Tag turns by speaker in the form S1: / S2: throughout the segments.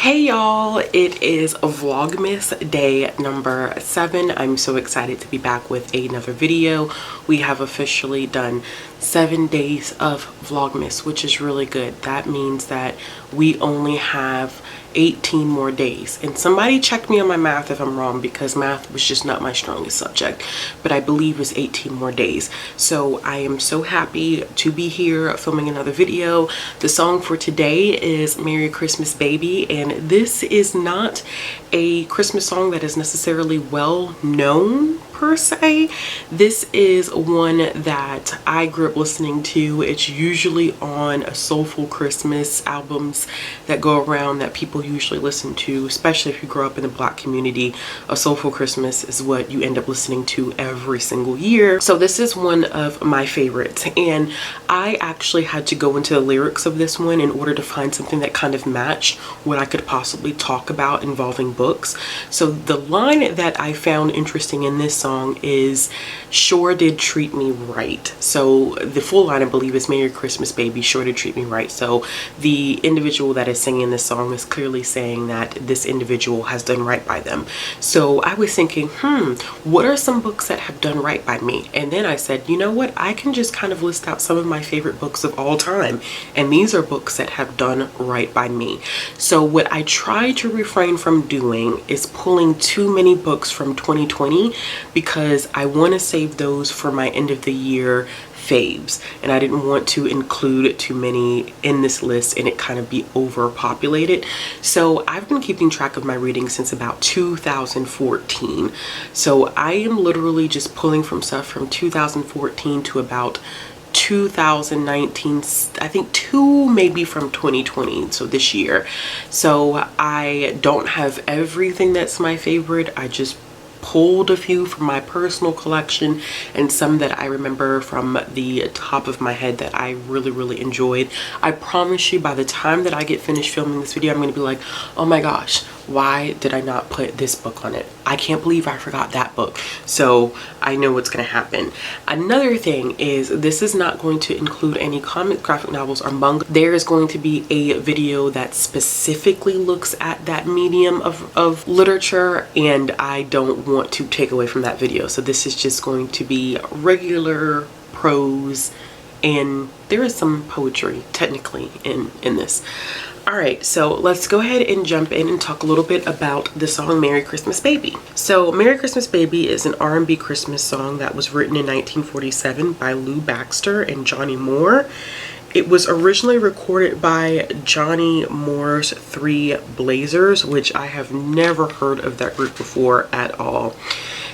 S1: Hey y'all, it is Vlogmas day number 7. I'm so excited to be back with another video. We have officially done 7 days of Vlogmas, which is really good. That means that we only have 18 more days, and somebody check me on my math if I'm wrong, because math was just not my strongest subject, but I believe it's 18 more days. So I am so happy to be here filming another video. The song for today is Merry Christmas Baby, and this is not a Christmas song that is necessarily well known per se. This is one that I grew up listening to. It's usually on a soulful Christmas albums that go around that people usually listen to, especially if you grow up in the Black community. A soulful Christmas is what you end up listening to every single year. So this is one of my favorites, and I actually had to go into the lyrics of this one in order to find something that kind of matched what I could possibly talk about involving books. So the line that I found interesting in this song is "Sure did treat me right." So the full line, I believe, is "Merry Christmas Baby, sure did treat me right." So the individual that is singing this song is clearly saying that this individual has done right by them. So I was thinking, what are some books that have done right by me? And then I said, you know what, I can just kind of list out some of my favorite books of all time, and these are books that have done right by me. So what I try to refrain from doing is pulling too many books from 2020, because I want to save those for my end of the year faves, and I didn't want to include too many in this list and it kind of be overpopulated. So I've been keeping track of my reading since about 2014. So I am literally just pulling from stuff from 2014 to about 2019, I think 2 maybe from 2020, so this year. So I don't have everything that's my favorite. I just pulled a few from my personal collection and some that I remember from the top of my head that I really enjoyed. I promise you, by the time that I get finished filming this video, I'm going to be like, oh my gosh, why did I not put this book on it? I can't believe I forgot that book. So I know what's going to happen. Another thing is, this is not going to include any comic, graphic novels, or manga. There is going to be a video that specifically looks at that medium of literature, and I don't want to take away from that video. So this is just going to be regular prose, and there is some poetry technically in this. Alright, so let's go ahead and jump in and talk a little bit about the song Merry Christmas Baby. So Merry Christmas Baby is an R&B Christmas song that was written in 1947 by Lou Baxter and Johnny Moore. It was originally recorded by Johnny Moore's Three Blazers, which I have never heard of that group before at all.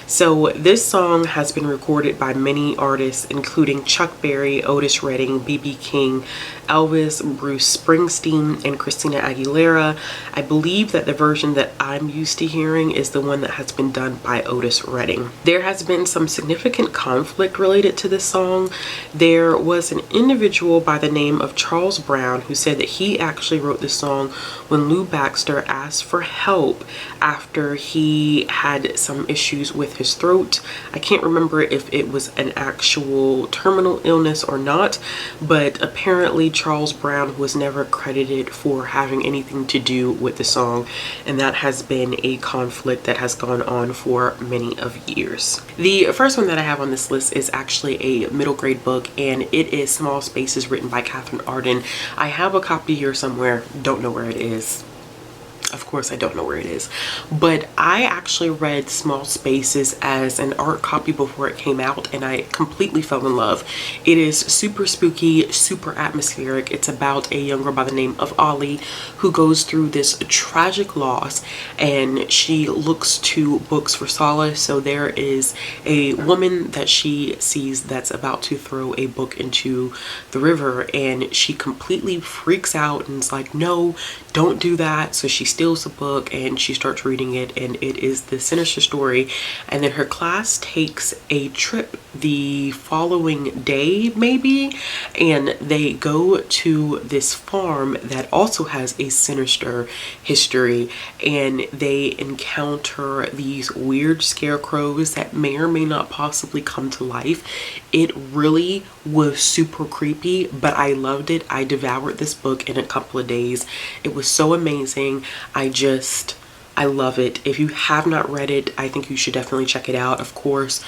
S1: So this song has been recorded by many artists, including Chuck Berry, Otis Redding, B.B. King, Elvis, Bruce Springsteen, and Christina Aguilera. I believe that the version that I'm used to hearing is the one that has been done by Otis Redding. There has been some significant conflict related to this song. There was an individual by the name of Charles Brown who said that he actually wrote this song when Lou Baxter asked for help after he had some issues with his throat. I can't remember if it was an actual terminal illness or not, but apparently Charles Brown was never credited for having anything to do with the song, and that has been a conflict that has gone on for many of years. The first one that I have on this list is actually a middle grade book, and it is Small Spaces, written by Catherine Arden. I have a copy here somewhere, don't know where it is. Of course I don't know where it is, but I actually read Small Spaces as an art copy before it came out, and I completely fell in love. It is super spooky, super atmospheric. It's about a young girl by the name of Ollie who goes through this tragic loss, and she looks to books for solace. So there is a woman that she sees that's about to throw a book into the river, and she completely freaks out and is like, no, don't do that. So she steals the book and she starts reading it, and it is the sinister story. And then her class takes a trip the following day maybe, and they go to this farm that also has a sinister history, and they encounter these weird scarecrows that may or may not possibly come to life. It really was super creepy, but I loved it. I devoured this book in a couple of days. It was so amazing. I love it. If you have not read it, I think you should definitely check it out. Of course,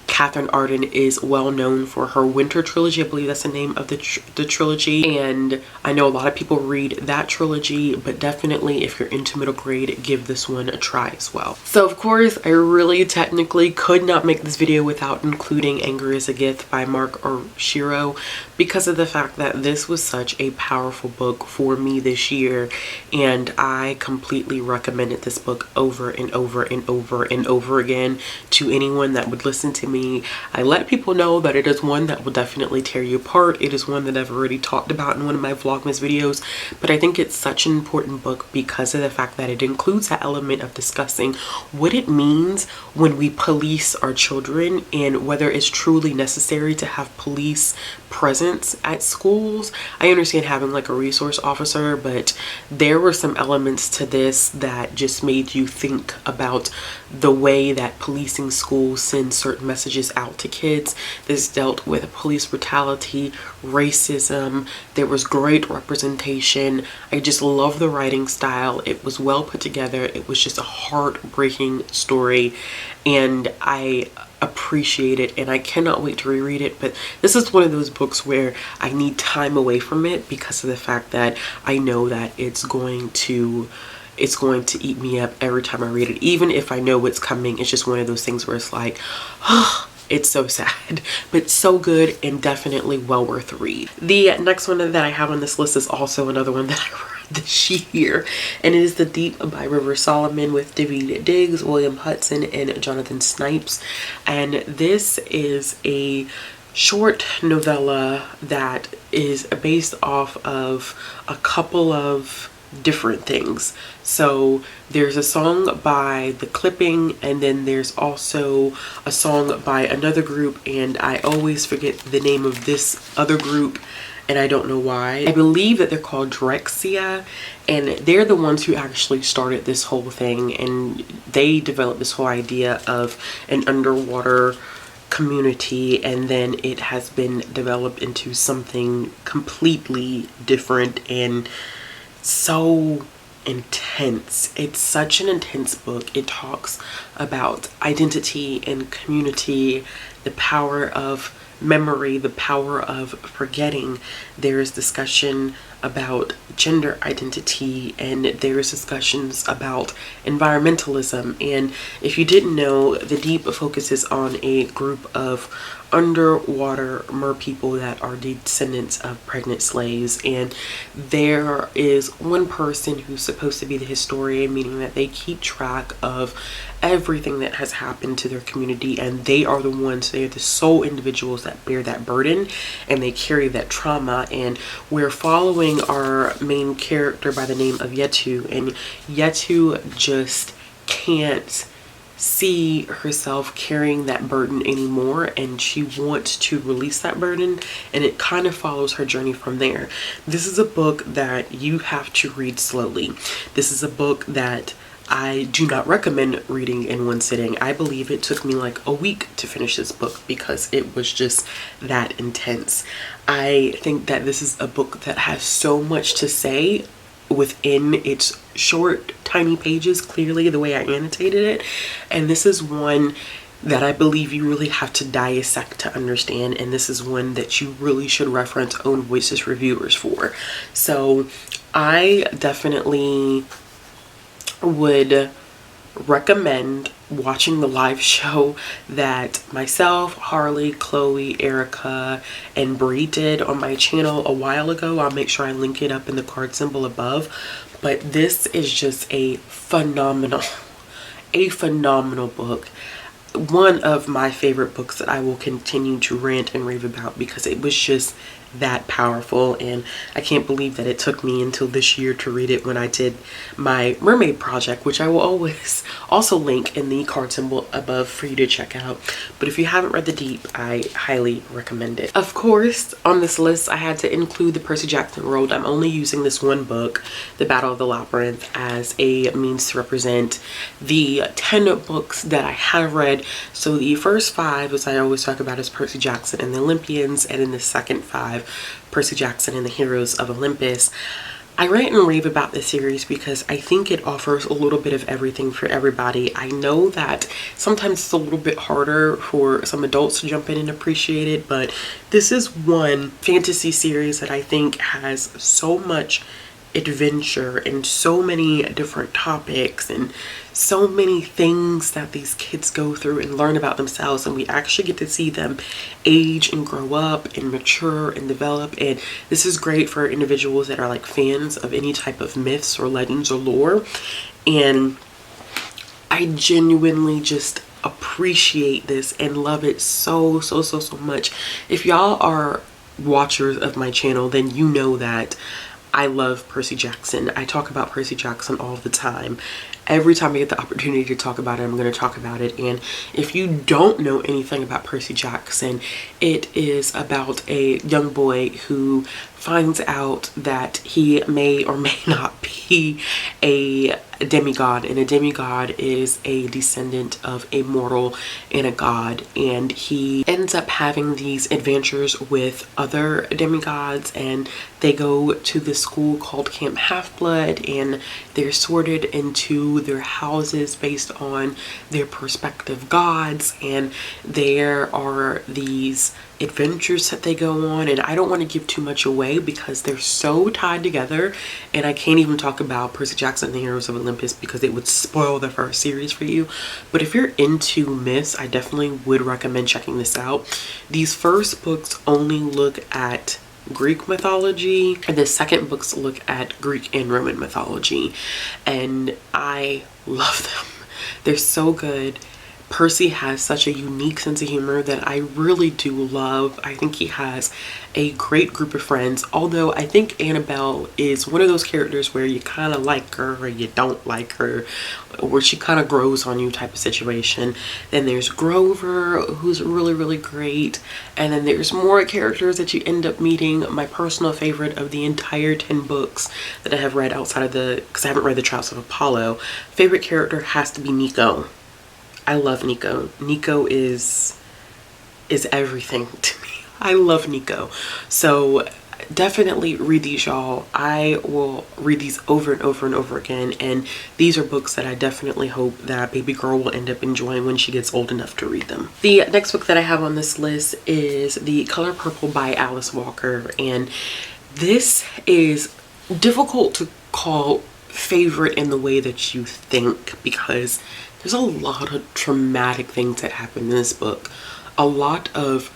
S1: Catherine Arden is well known for her Winter trilogy. I believe that's the name of the trilogy. And I know a lot of people read that trilogy, but definitely if you're into middle grade, give this one a try as well. So of course, I really technically could not make this video without including Anger is a Gift by Mark Oshiro, because of the fact that this was such a powerful book for me this year. And I completely recommended this book over and over and over and over again to anyone that would listen to me. I let people know that it is one that will definitely tear you apart. It is one that I've already talked about in one of my Vlogmas videos, but I think it's such an important book because of the fact that it includes that element of discussing what it means when we police our children and whether it's truly necessary to have police presence at schools. I understand having like a resource officer, but there were some elements to this that just made you think about the way that policing schools send certain messages out to kids. This dealt with police brutality, racism. There was great representation. I just love the writing style. It was well put together. It was just a heartbreaking story, and I appreciate it, and I cannot wait to reread it. But this is one of those books where I need time away from it because of the fact that I know that it's going to eat me up every time I read it. Even if I know what's coming, it's just one of those things where it's like, oh, it's so sad, but so good and definitely well worth the read. The next one that I have on this list is also another one that I read this year, and it is The Deep by River Solomon with David Diggs, William Hudson, and Jonathan Snipes. And this is a short novella that is based off of a couple of different things. So there's a song by The Clipping, and then there's also a song by another group, and I always forget the name of this other group, and I don't know why. I believe that they're called Drexia, and they're the ones who actually started this whole thing, and they developed this whole idea of an underwater community, and then it has been developed into something completely different and so intense. It's such an intense book. It talks about identity and community, the power of memory, the power of forgetting. There is discussion about gender identity, and there is discussions about environmentalism. And if you didn't know, The Deep focuses on a group of underwater mer people that are descendants of pregnant slaves, and there is one person who's supposed to be the historian, meaning that they keep track of everything that has happened to their community, and they are the sole individuals that bear that burden, and they carry that trauma. And we're following our main character by the name of Yetu, and Yetu just can't see herself carrying that burden anymore, and she wants to release that burden, and it kind of follows her journey from there. This is a book that you have to read slowly. This is a book that I do not recommend reading in one sitting. I believe it took me like a week to finish this book because it was just that intense. I think that this is a book that has so much to say within its short, tiny pages, clearly the way I annotated it. And this is one that I believe you really have to dissect to understand, and this is one that you really should reference Own Voices reviewers for. So I definitely would recommend watching the live show that myself, Harley, Chloe, Erica, and Bree did on my channel a while ago. I'll make sure I link it up in the card symbol above. But this is just a phenomenal book. One of my favorite books that I will continue to rant and rave about because it was just that powerful, and I can't believe that it took me until this year to read it when I did my mermaid project, which I will always also link in the card symbol above for you to check out. But if you haven't read The Deep, I highly recommend it. Of course, on this list I had to include the Percy Jackson world. I'm only using this one book, The Battle of the Labyrinth, as a means to represent the 10 books that I have read. So the first 5, as I always talk about, is Percy Jackson and the Olympians, and in the second 5, Percy Jackson and the Heroes of Olympus. I rant and rave about this series because I think it offers a little bit of everything for everybody. I know that sometimes it's a little bit harder for some adults to jump in and appreciate it, but this is one fantasy series that I think has so much adventure and so many different topics and so many things that these kids go through and learn about themselves, and we actually get to see them age and grow up and mature and develop. And this is great for individuals that are like fans of any type of myths or legends or lore, and I genuinely just appreciate this and love it so much. If y'all are watchers of my channel, then you know that I love Percy Jackson. I talk about Percy Jackson all the time. Every time I get the opportunity to talk about it, I'm going to talk about it. And if you don't know anything about Percy Jackson, it is about a young boy who finds out that he may or may not be a demigod, and a demigod is a descendant of a mortal and a god, and he ends up having these adventures with other demigods, and they go to this school called Camp Half-Blood, and they're sorted into their houses based on their prospective gods, and there are these adventures that they go on, and I don't want to give too much away because they're so tied together, and I can't even talk about Percy Jackson and the Heroes of Olympus because it would spoil the first series for you. But if you're into myths, I definitely would recommend checking this out. These first books only look at Greek mythology, and the second books look at Greek and Roman mythology, and I love them. They're so good. Percy has such a unique sense of humor that I really do love. I think he has a great group of friends, although I think Annabelle is one of those characters where you kind of like her or you don't like her, or she kind of grows on you type of situation. Then there's Grover, who's really great, and then there's more characters that you end up meeting. My personal favorite of the entire 10 books that I have read outside of because I haven't read the Trials of Apollo, favorite character has to be Nico. I love Nico. Nico is everything to me. I love Nico. So definitely read these, y'all. I will read these over and over and over again, and these are books that I definitely hope that baby girl will end up enjoying when she gets old enough to read them. The next book that I have on this list is The Color Purple by Alice Walker, and this is difficult to call favorite in the way that you think because there's a lot of traumatic things that happen in this book. A lot of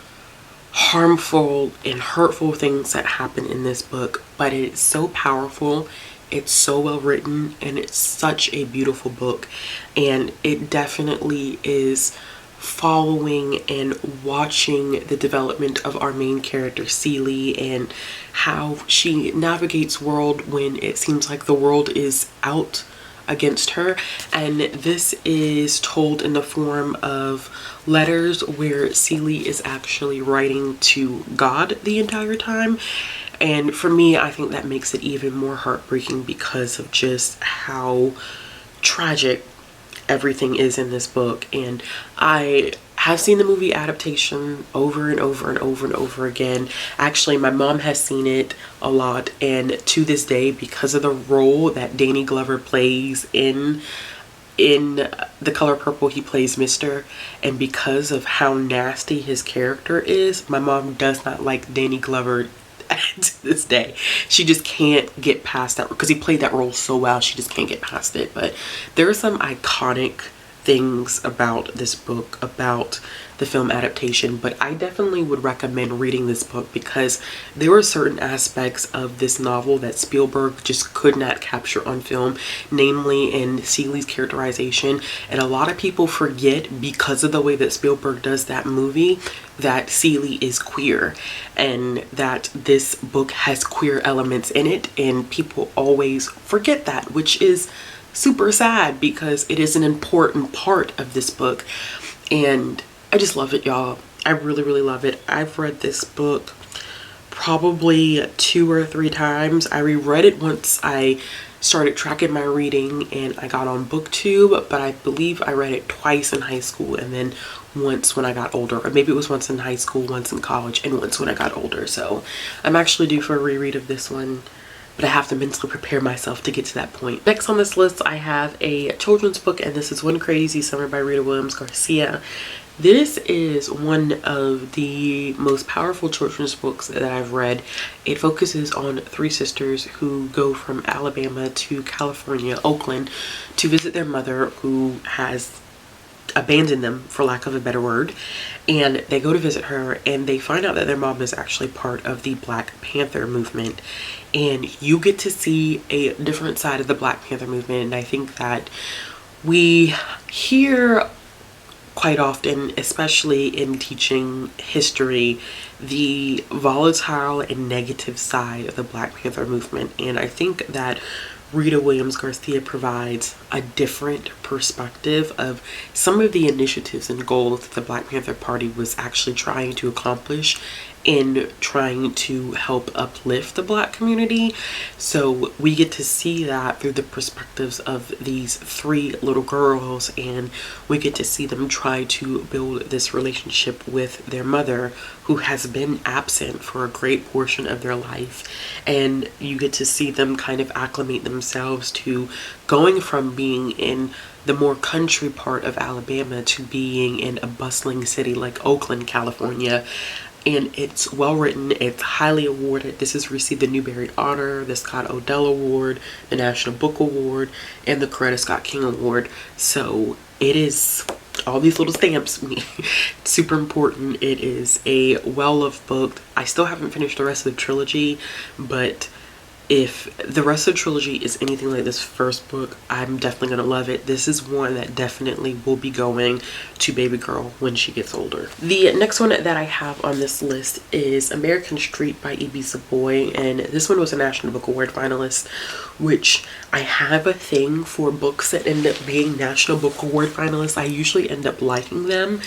S1: harmful and hurtful things that happen in this book, but it's so powerful, it's so well written, and it's such a beautiful book. And it definitely is following and watching the development of our main character Celie and how she navigates world when it seems like the world is out against her. And this is told in the form of letters where Celie is actually writing to God the entire time. And for me, I think that makes it even more heartbreaking because of just how tragic everything is in this book. And I have seen the movie adaptation over and over and over and over again. Actually, my mom has seen it a lot, and to this day, because of the role that Danny Glover plays in The Color Purple, he plays Mr., and because of how nasty his character is, my mom does not like Danny Glover to this day. She just can't get past that because he played that role so well. She just can't get past it. But there are some iconic things about this book, about the film adaptation, but I definitely would recommend reading this book because there were certain aspects of this novel that Spielberg just could not capture on film, namely in Celie's characterization. And a lot of people forget, because of the way that Spielberg does that movie, that Celie is queer and that this book has queer elements in it, and people always forget that, which is super sad because it is an important part of this book. And I just love it, y'all. I really love it. I've read this book probably 2 or 3 times. I reread it once I started tracking my reading and I got on BookTube, but I believe I read it twice in high school and then once when I got older, or maybe it was once in high school, once in college, and once when I got older. So I'm actually due for a reread of this one but I have to mentally prepare myself to get to that point. Next on this list, I have a children's book, and this is One Crazy Summer by Rita Williams Garcia. This is one of the most powerful children's books that I've read. It focuses on three sisters who go from Alabama to California, Oakland, to visit their mother who has abandoned them, for lack of a better word. And they go to visit her and they find out that their mom is actually part of the Black Panther movement. And you get to see a different side of the Black Panther movement. And I think that we hear quite often, especially in teaching history, the volatile and negative side of the Black Panther movement. And I think that Rita Williams Garcia provides a different perspective of some of the initiatives and goals that the Black Panther Party was actually trying to accomplish in trying to help uplift the Black community. So we get to see that through the perspectives of these three little girls, and we get to see them try to build this relationship with their mother, who has been absent for a great portion of their life. And you get to see them kind of acclimate themselves to going from being in the more country part of Alabama to being in a bustling city like Oakland, California. And it's well written, it's highly awarded. This has received the Newbery Honor, the Scott Odell Award, the National Book Award, and the Coretta Scott King Award. So it is all these little stamps. Super important. It is a well-loved book. I still haven't finished the rest of the trilogy, but if the rest of the trilogy is anything like this first book, I'm definitely gonna love it. This is one that definitely will be going to baby girl when she gets older. The next one that I have on this list is American Street by E.B. Savoy, and this one was a National Book Award finalist, which I have a thing for books that end up being National Book Award finalists. I usually end up liking them.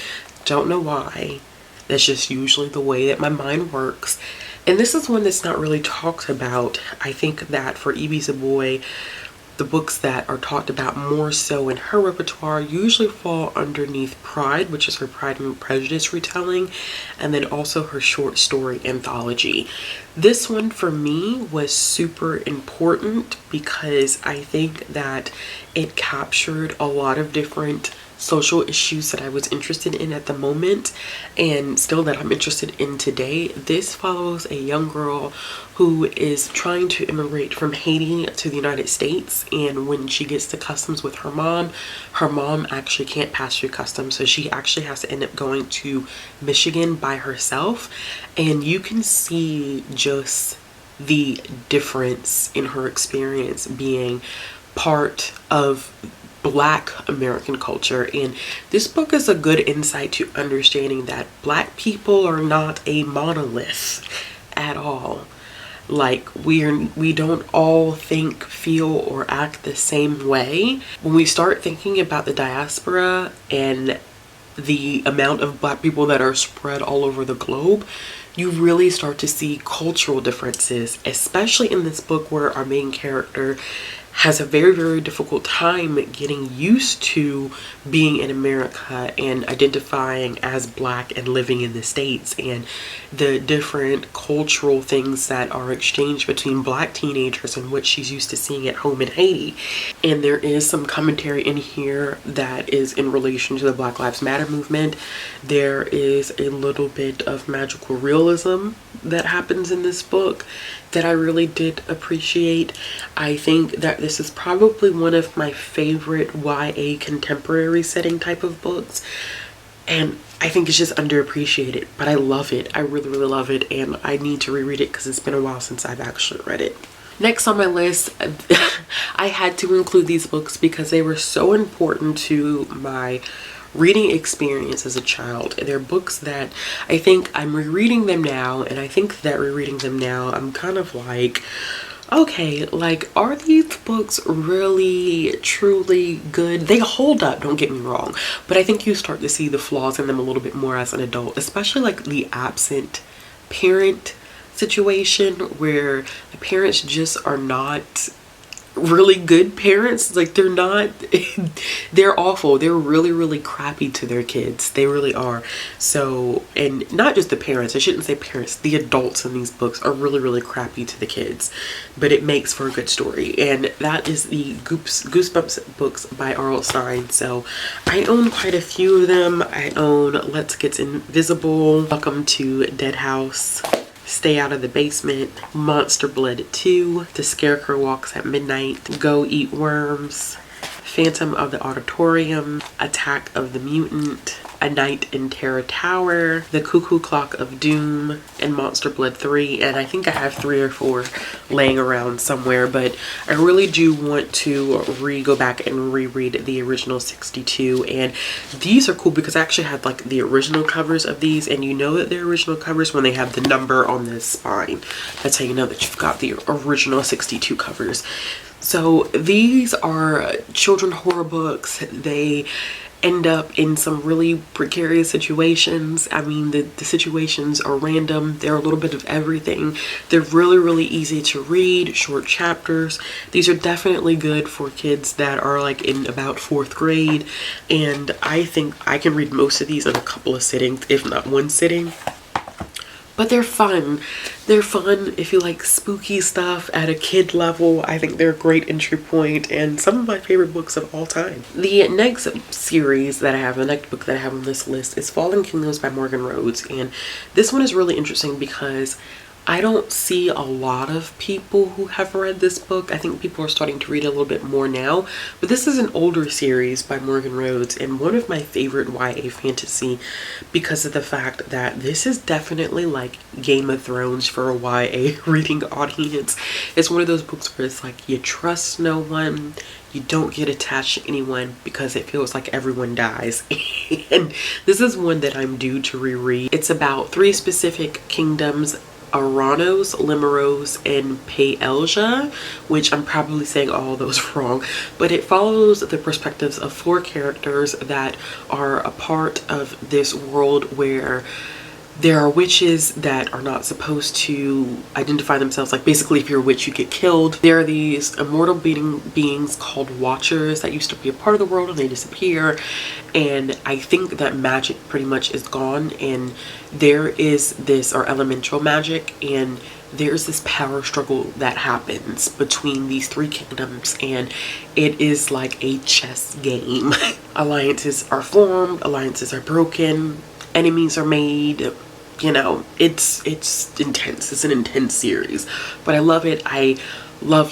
S1: Don't know why. That's just usually the way that my mind works. And this is one that's not really talked about. I think that for E.B. Savoy, the books that are talked about more so in her repertoire usually fall underneath Pride, which is her Pride and Prejudice retelling, and then also her short story anthology. This one for me was super important because I think that it captured a lot of different social issues that I was interested in at the moment, and still that I'm interested in today. This follows a young girl who is trying to immigrate from Haiti to the United States, and when she gets to customs with her mom actually can't pass through customs, so she actually has to end up going to Michigan by herself. And you can see just the difference in her experience being part of Black American culture. And this book is a good insight to understanding that Black people are not a monolith at all. Like we don't all think, feel, or act the same way. When we start thinking about the diaspora and the amount of Black people that are spread all over the globe, you really start to see cultural differences, especially in this book where our main character has a very, very difficult time getting used to being in America and identifying as Black and living in the States, and the different cultural things that are exchanged between Black teenagers and what she's used to seeing at home in Haiti. And there is some commentary in here that is in relation to the Black Lives Matter movement. There is a little bit of magical realism that happens in this book that I really did appreciate. I think that this is probably one of my favorite YA contemporary setting type of books, and I think it's just underappreciated, but I love it. I really, really love it, and I need to reread it because it's been a while since I've actually read it. Next on my list, I had to include these books because they were so important to my reading experience as a child. They're books that I think I'm rereading them now, and I think that rereading them now, I'm kind of like, okay, like, are these books really truly good? They hold up, don't get me wrong, but I think you start to see the flaws in them a little bit more as an adult, especially like the absent parent situation where the parents just are not really good parents. Like, they're not they're awful. They're really, really crappy to their kids. They really are. So, and not just the parents, I shouldn't say parents, the adults in these books are really, really crappy to the kids, but it makes for a good story. And that is the Goosebumps books by R.L. Stine. So I own quite a few of them. I own Let's Get Invisible, Welcome to Dead House, Stay Out of the Basement, Monster Blood 2, The Scarecrow Walks at Midnight, Go Eat Worms, Phantom of the Auditorium, Attack of the Mutant, A Night in Terror Tower, The Cuckoo Clock of Doom, and Monster Blood 3. And I think I have 3 or 4 laying around somewhere, but I really do want to go back and reread the original 62. And these are cool because I actually had like the original covers of these, and you know that they're original covers when they have the number on the spine. That's how you know that you've got the original 62 covers. So these are children horror books. They end up in some really precarious situations. I mean, the situations are random. They're a little bit of everything. They're really, really easy to read, short chapters. These are definitely good for kids that are like in about 4th grade. And I think I can read most of these in a couple of sittings, if not one sitting. But they're fun. They're fun if you like spooky stuff at a kid level. I think they're a great entry point and some of my favorite books of all time. The next series that I have, the next book that I have on this list is Fallen Kingdoms by Morgan Rhodes. And this one is really interesting because I don't see a lot of people who have read this book. I think people are starting to read a little bit more now, but this is an older series by Morgan Rhodes and one of my favorite YA fantasy because of the fact that this is definitely like Game of Thrones for a YA reading audience. It's one of those books where it's like you trust no one, you don't get attached to anyone because it feels like everyone dies. And this is one that I'm due to reread. It's about 3 specific kingdoms: Aranos, Limeros, and Paelja, which I'm probably saying all those wrong, but it follows the perspectives of 4 characters that are a part of this world where there are witches that are not supposed to identify themselves. Like, basically, if you're a witch, you get killed. There are these immortal beings called Watchers that used to be a part of the world and they disappear. And I think that magic pretty much is gone. And there is this, or elemental magic, and there's this power struggle that happens between these 3 kingdoms. And it is like a chess game. Alliances are formed, alliances are broken, enemies are made. You know, it's intense. It's an intense series, but I love it. I love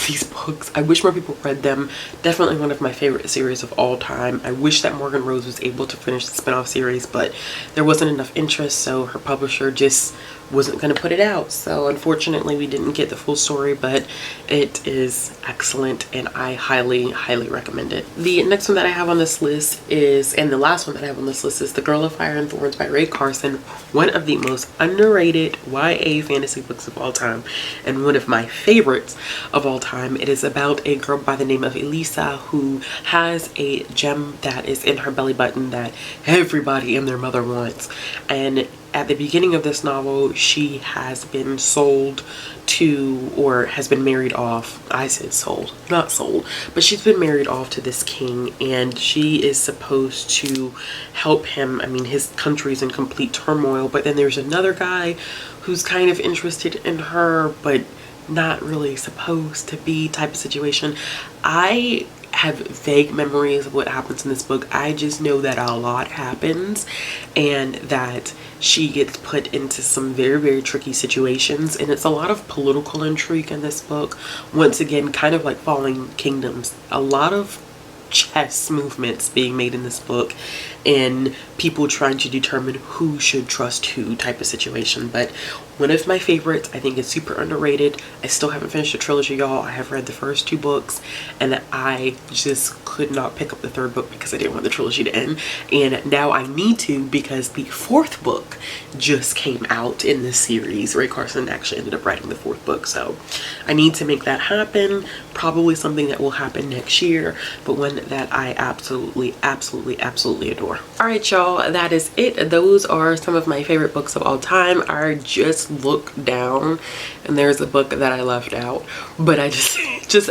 S1: these books. I wish more people read them. Definitely one of my favorite series of all time. I wish that Morgan Rhodes was able to finish the spin-off series, but there wasn't enough interest, so her publisher just wasn't going to put it out. So unfortunately we didn't get the full story, but it is excellent and I highly recommend it. The next one that I have on this list is, and the last one that I have on this list, is The Girl of Fire and Thorns by Rae Carson, one of the most underrated YA fantasy books of all time and one of my favorites of all time. It is about a girl by the name of Elisa who has a gem that is in her belly button that everybody and their mother wants. And at the beginning of this novel, she has been sold to, or has been married off. I said sold, not sold, but she's been married off to this king, and she is supposed to help him. I mean, his country's in complete turmoil, but then there's another guy who's kind of interested in her, but not really supposed to be, type of situation. I have vague memories of what happens in this book. I just know that a lot happens and that she gets put into some very tricky situations, and it's a lot of political intrigue in this book. Once again, kind of like Fallen Kingdoms, a lot of chess movements being made in this book and people trying to determine who should trust who, type of situation. But one of my favorites. I think it's super underrated. I still haven't finished the trilogy, y'all. I have read the first 2 books and I just could not pick up the 3rd book because I didn't want the trilogy to end, and now I need to because the 4th book just came out in this series. Rae Carson actually ended up writing the 4th book, so I need to make that happen. Probably something that will happen next year, but when that I absolutely adore. All right, y'all, that is it. Those are some of my favorite books of all time. I just looked down and there's a book that I left out, but I just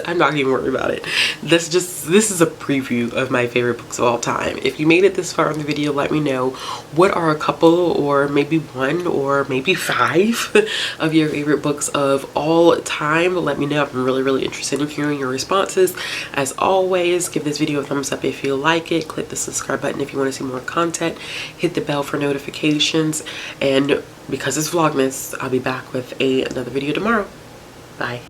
S1: I'm not even worried about it. This is a preview of my favorite books of all time. If you made it this far in the video, let me know what are a couple or maybe one or maybe 5 of your favorite books of all time. Let me know. I'm really interested in hearing your responses. As always, give this video a thumbs up if you like it. Click the subscribe button if you want to see more content. Hit the bell for notifications. And because it's Vlogmas, I'll be back with another video tomorrow. Bye.